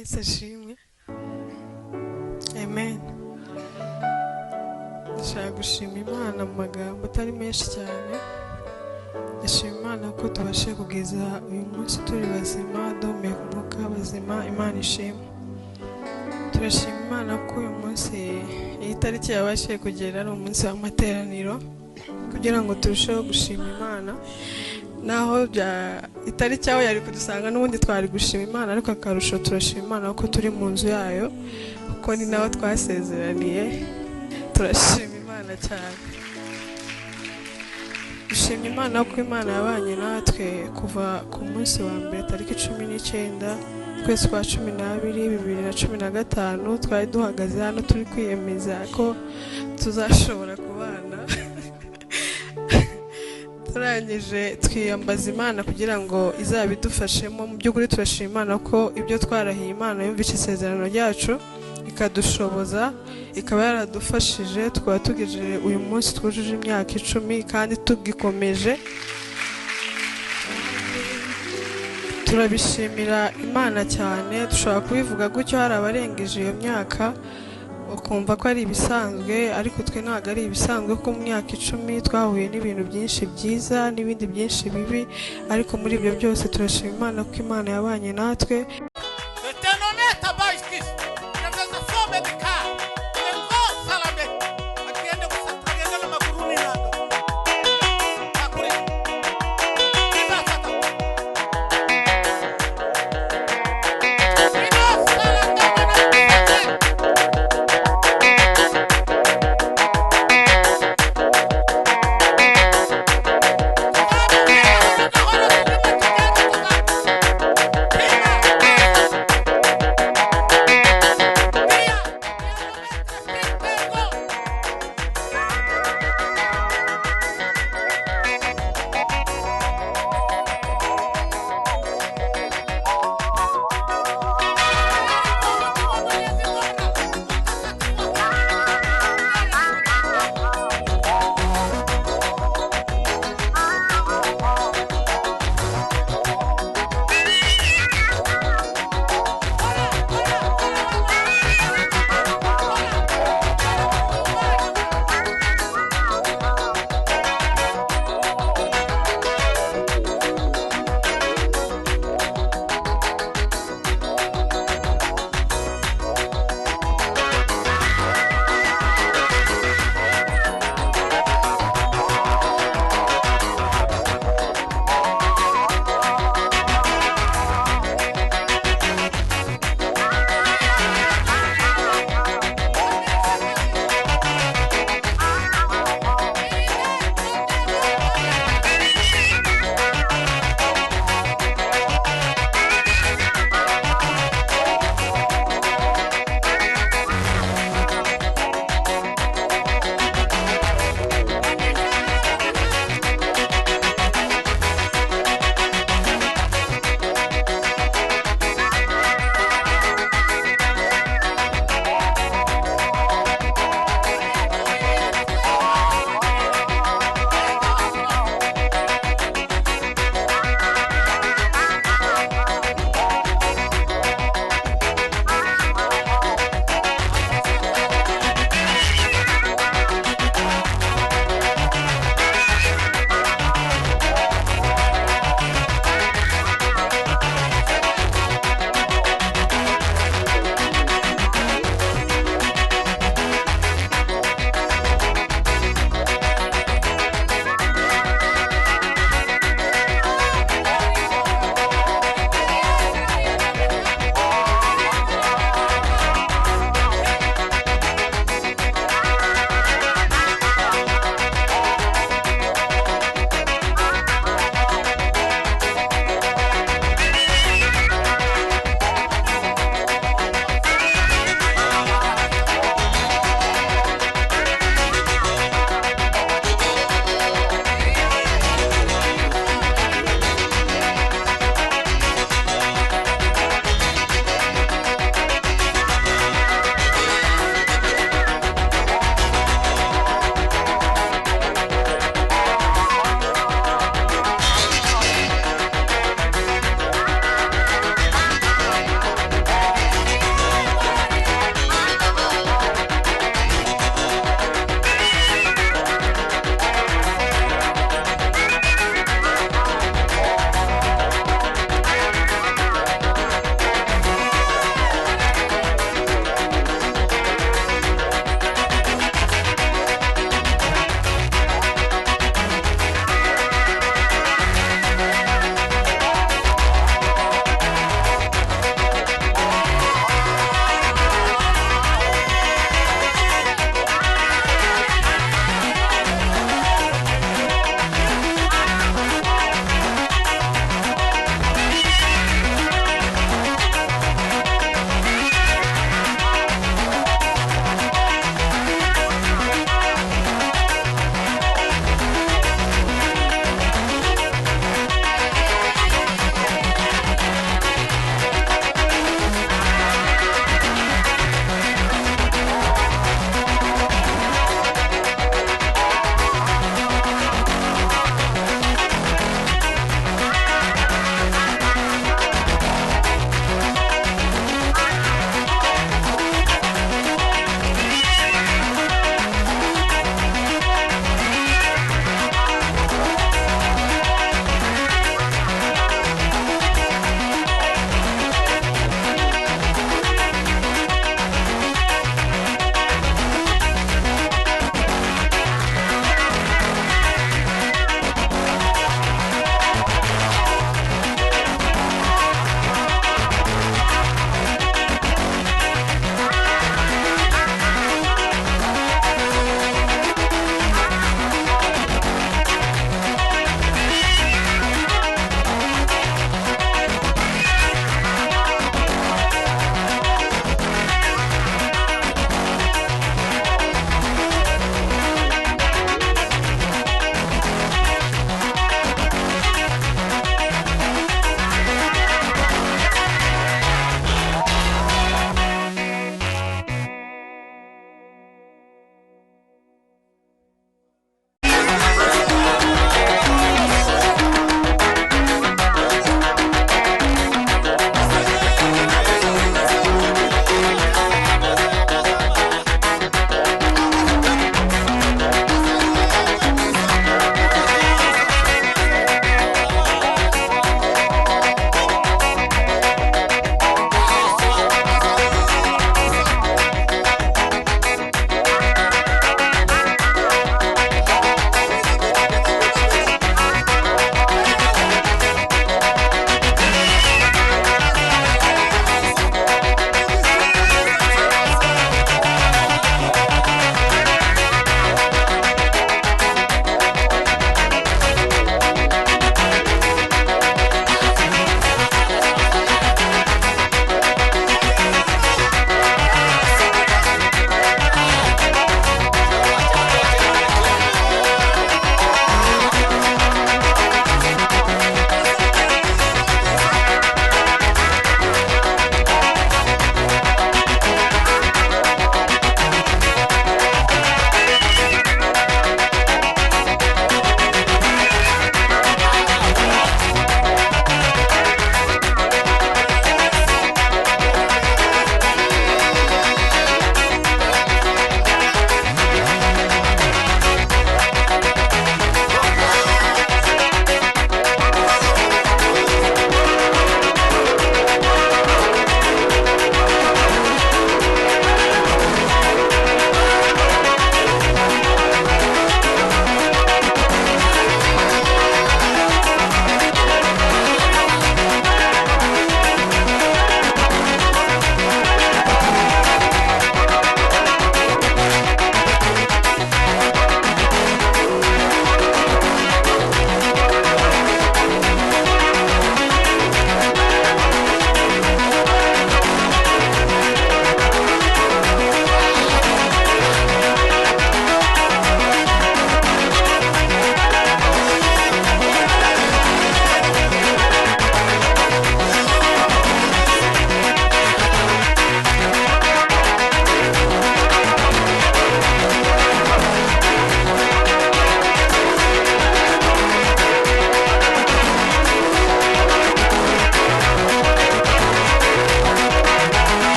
Ese ashimwe. Amen. Ndashaka gushima Imana mu magambo atari menshi cyane. Ndashima Imana ko tubashe kugeza uyu munsi turi bazima, duhumeka umwuka bazima. Imana ishimwe. Turashima Imana ko uyu munsi iyi tariki yabashije kugera ari umunsi w'amateraniro kugira ngo turusheho gushima Imana. Naho itariki aho yari kudusanga n'ubundi twari gushima Imana, ariko akarusho turashima Imana ko turi mu nzu yayo, kuko ni naho twasezeraniye. Turashima Imana cyane. Dushima Imana ko Imana yabanye natwe kuva ku munsi wa mbere tariki 19 kwezi kwa 12 2015. Twari duhagaze hano turi kwiyemeza ko tuzashobora kubana. Turangije twiyambaza Imana kugira ngo izabidufashemo. Mu by'ukuri turashima Imana ko ibyo twarahiye Imana yumvise isezerano ryacu ikadushoboza, ikaba yaradufashije. Twaba tugejeje uyu munsi twujuje imyaka 10 kandi tugikomeje. Turabishimira Imana cyane. Dushobora kubivuga gutyo, hari abarengeje iyo myaka ukumva ko ari ibisanzwe, ariko twe ntabwo ari ibisanzwe, ko mu myaka 10 twahuye n'ibintu byinshi byiza n'ibindi byinshi bibi, ariko muri ibyo byose turashima Imana ko Imana yabanye natwe.